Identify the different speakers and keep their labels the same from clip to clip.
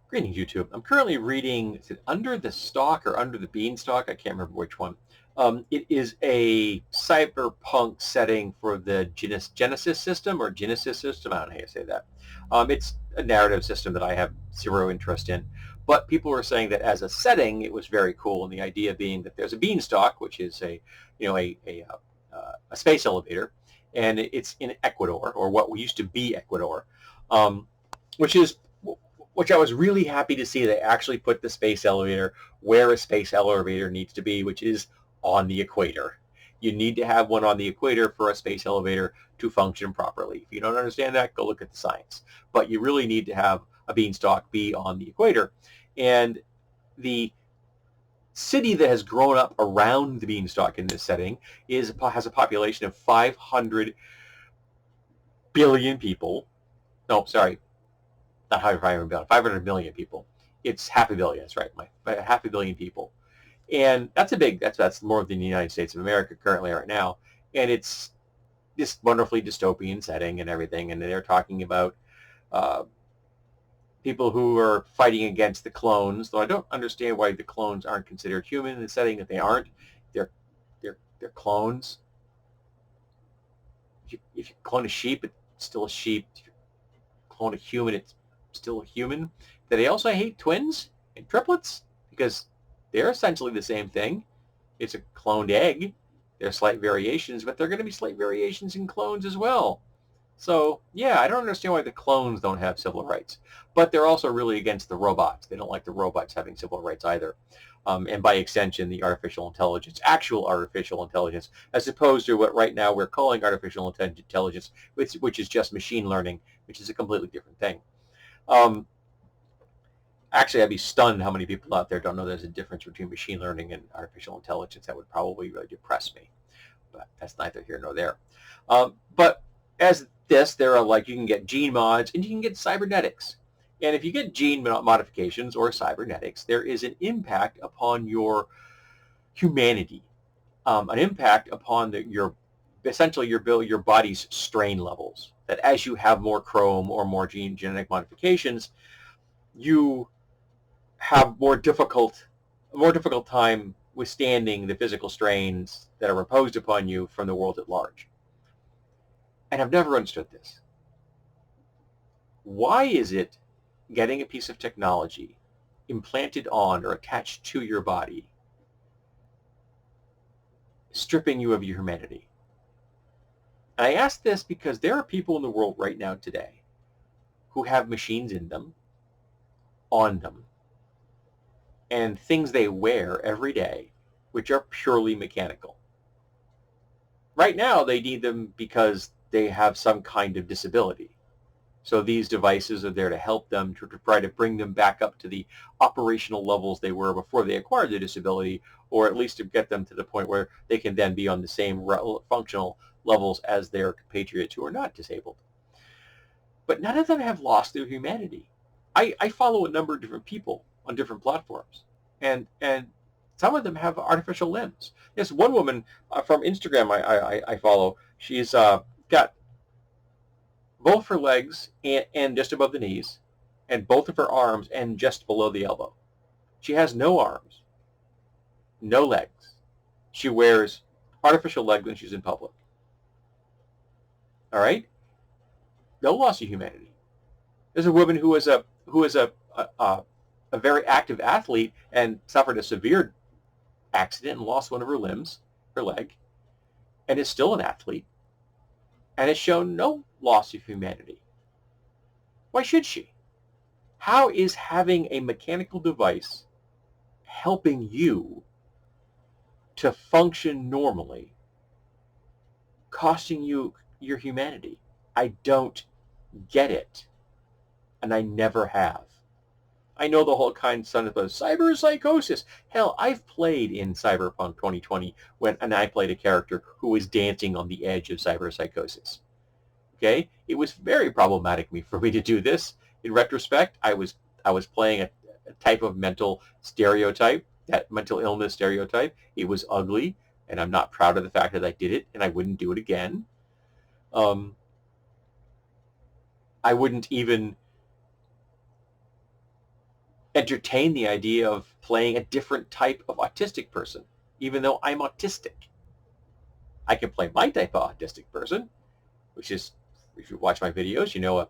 Speaker 1: Greetings, YouTube. I'm currently reading, is it Under the Stalk or Under the Beanstalk? I can't remember which one. It is a cyberpunk setting for the Genesis system or Genesis system. I don't know how you say that. It's a narrative system that I have zero interest in. But people were saying that as a setting, it was very cool. And the idea being that there's a beanstalk, which is a space elevator, and it's in Ecuador, or what used to be Ecuador, um, which is which I was really happy to see. They actually put the space elevator where a space elevator needs to be, which is on the equator. You need to have one on the equator for a space elevator to function properly. If you don't understand that, go look at the science. But you really need to have a beanstalk be on the equator. And the city that has grown up around the beanstalk in this setting has a population of 500 billion people. No, sorry, not 500 billion, 500 million people. It's half a billion. That's right, half a billion people, and that's more than the United States of America currently right now. And it's this wonderfully dystopian setting and everything. And they're talking about uh, people who are fighting against the clones. Though I don't understand why the clones aren't considered human in the setting that they aren't. They're they're clones. If you clone a sheep, it's still a sheep. If you clone a human, it's still a human. Do they also hate twins and triplets? Because they're essentially the same thing. It's a cloned egg. There are slight variations, but there are going to be slight variations in clones as well. So, yeah, I don't understand why the clones don't have civil rights. But they're also really against the robots. They don't like the robots having civil rights either. And by extension, the artificial intelligence, actual artificial intelligence, as opposed to what right now we're calling artificial intelligence, which is just machine learning, which is a completely different thing. Um, Actually, I'd be stunned how many people out there don't know there's a difference between machine learning and artificial intelligence. That would probably really depress me. But that's neither here nor there. But as this, there are you can get gene mods and you can get cybernetics. And if you get gene modifications or cybernetics, there is an impact upon your humanity, an impact upon essentially your body's strain levels. That as you have more chrome or more genetic modifications, you have more difficult time withstanding the physical strains that are imposed upon you from the world at large. And I've never understood this. Why is it getting a piece of technology implanted on or attached to your body stripping you of your humanity? And I ask this because there are people in the world right now today who have machines in them, on them, and things they wear every day which are purely mechanical. Right now, they need them because they have some kind of disability. So these devices are there to help them to try to bring them back up to the operational levels they were before they acquired the disability, or at least to get them to the point where they can then be on the same functional levels as their compatriots who are not disabled. But none of them have lost their humanity. I follow a number of different people on different platforms, and some of them have artificial limbs. Yes, one woman from Instagram I follow. She's got both her legs and just above the knees, and both of her arms and just below the elbow. She has no arms, no legs. She wears artificial legs when she's in public. All right, no loss of humanity. There's a woman who is a very active athlete and suffered a severe accident and lost one of her limbs, her leg, and is still an athlete and has shown no loss of humanity. Why should she? How is having a mechanical device helping you to function normally costing you your humanity? I don't get it, and I never have. I know the whole kind of of cyber psychosis. Hell, I've played in Cyberpunk 2020 and I played a character who was dancing on the edge of cyber psychosis. Okay, it was very problematic for me to do this. In retrospect, I was playing a type of mental stereotype, that mental illness stereotype. It was ugly, and I'm not proud of the fact that I did it, and I wouldn't do it again. Um, I wouldn't even entertain the idea of playing a different type of autistic person, even though I'm autistic. I can play my type of autistic person, which is, if you watch my videos, you know, a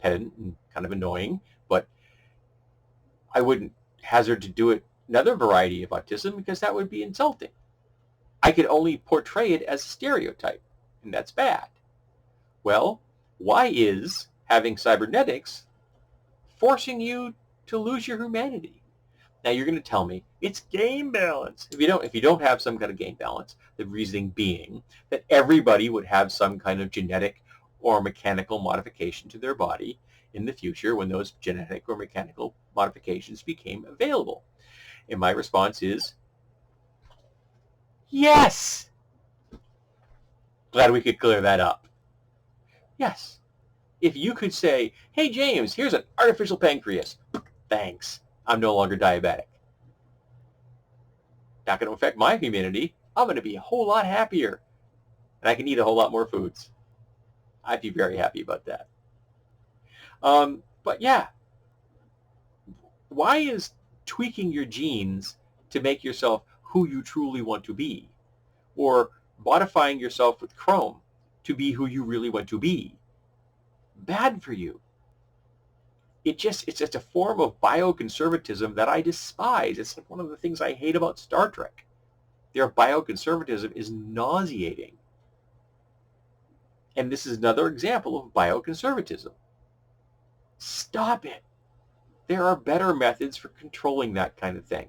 Speaker 1: pedant and kind of annoying, but I wouldn't hazard to do it another variety of autism because that would be insulting. I could only portray it as a stereotype, and that's bad. Well, why is having cybernetics forcing you to lose your humanity? Now you're going to tell me it's game balance. If you don't have some kind of game balance, the reasoning being that everybody would have some kind of genetic or mechanical modification to their body in the future when those genetic or mechanical modifications became available. And my response is yes. Glad we could clear that up. Yes. If you could say, hey James, here's an artificial pancreas. Thanks. I'm no longer diabetic. Not going to affect my humanity. I'm going to be a whole lot happier. And I can eat a whole lot more foods. I'd be very happy about that. But yeah, why is tweaking your genes to make yourself who you truly want to be, or modifying yourself with Chrome to be who you really want to be, bad for you? It's just a form of bioconservatism that I despise. It's like one of the things I hate about Star Trek. Their bioconservatism is nauseating. And this is another example of bioconservatism. Stop it. There are better methods for controlling that kind of thing.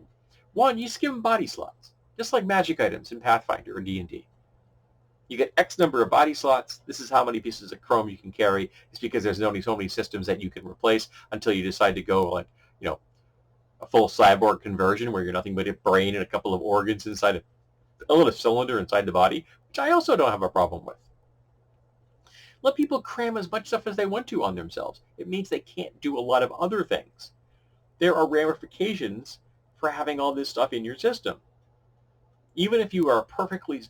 Speaker 1: One, you just give them body slots, just like magic items in Pathfinder or D&D. You get X number of body slots. This is how many pieces of Chrome you can carry. It's because there's only so many systems that you can replace until you decide to go like, a full cyborg conversion where you're nothing but a brain and a couple of organs inside a little cylinder inside the body, which I also don't have a problem with. Let people cram as much stuff as they want to on themselves. It means they can't do a lot of other things. There are ramifications for having all this stuff in your system. Even if you are a perfectly,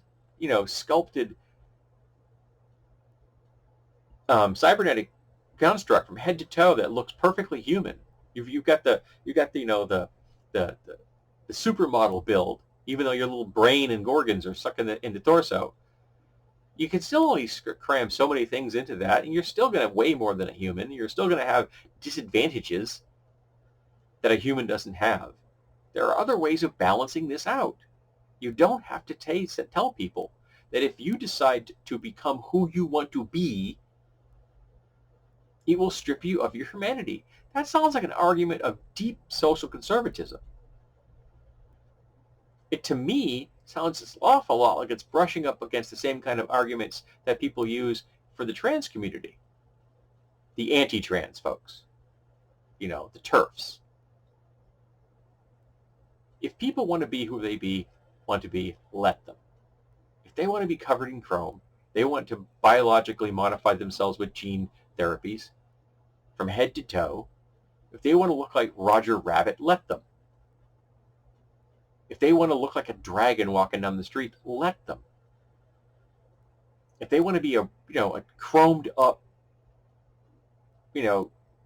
Speaker 1: sculpted cybernetic construct from head to toe that looks perfectly human. You've got the supermodel build, even though your little brain and organs are stuck in the torso. You can still only cram so many things into that, and you're still going to weigh more than a human. You're still going to have disadvantages that a human doesn't have. There are other ways of balancing this out. You don't have to tell people that if you decide to become who you want to be, it will strip you of your humanity. That sounds like an argument of deep social conservatism. It, to me, sounds an awful lot like it's brushing up against the same kind of arguments that people use for the trans community. The anti-trans folks. The TERFs. If people want to be who they want to be, let them. If they want to be covered in Chrome, they want to biologically modify themselves with gene therapies from head to toe. If they want to look like Roger Rabbit, let them. If they want to look like a dragon walking down the street, let them. If they want to be a chromed up,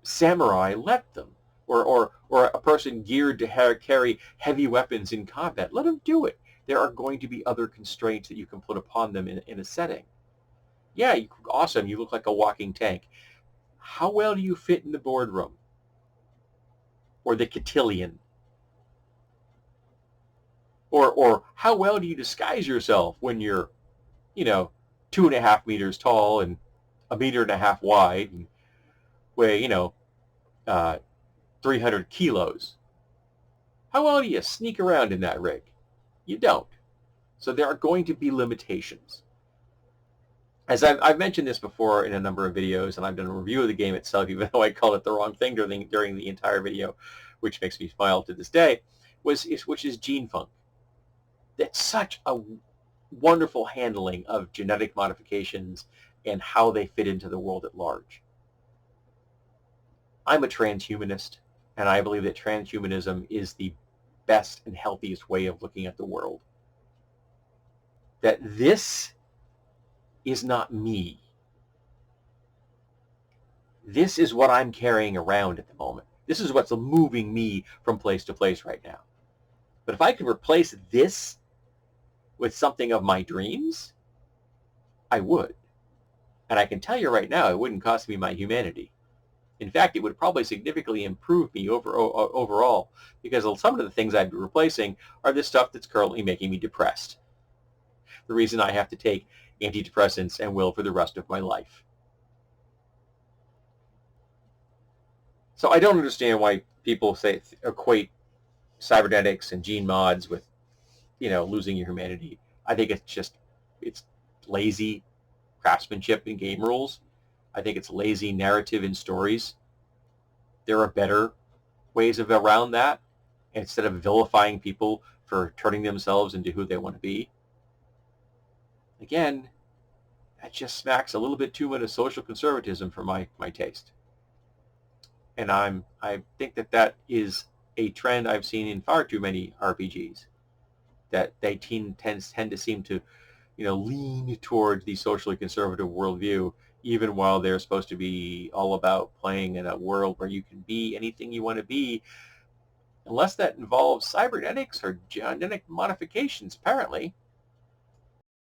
Speaker 1: samurai, let them. Or a person geared to carry heavy weapons in combat, let them do it. There are going to be other constraints that you can put upon them in a setting. Yeah, awesome, you look like a walking tank. How well do you fit in the boardroom? Or the cotillion? Or how well do you disguise yourself when you're, 2.5 meters tall and 1.5 meters wide and weigh, 300 kilos? How well do you sneak around in that rig? You don't. So there are going to be limitations. As I've mentioned this before in a number of videos, and I've done a review of the game itself, even though I called it the wrong thing during the entire video, which makes me smile to this day, which is gene funk. That's such a wonderful handling of genetic modifications and how they fit into the world at large. I'm a transhumanist, and I believe that transhumanism is the best and healthiest way of looking at the world. That this is not me. This is what I'm carrying around at the moment. This is what's moving me from place to place right now. But if I could replace this with something of my dreams, I would. And I can tell you right now, it wouldn't cost me my humanity. In fact, it would probably significantly improve me overall, because some of the things I'd be replacing are the stuff that's currently making me depressed. The reason I have to take antidepressants and will for the rest of my life. So I don't understand why people equate cybernetics and gene mods with, losing your humanity. I think it's lazy craftsmanship in game rules. I think it's lazy narrative in stories. There are better ways around that, instead of vilifying people for turning themselves into who they want to be. Again, that just smacks a little bit too much of social conservatism for my taste. And I think that is a trend I've seen in far too many RPGs, that they tend to seem to, lean towards the socially conservative worldview, even while they're supposed to be all about playing in a world where you can be anything you want to be, unless that involves cybernetics or genetic modifications, apparently.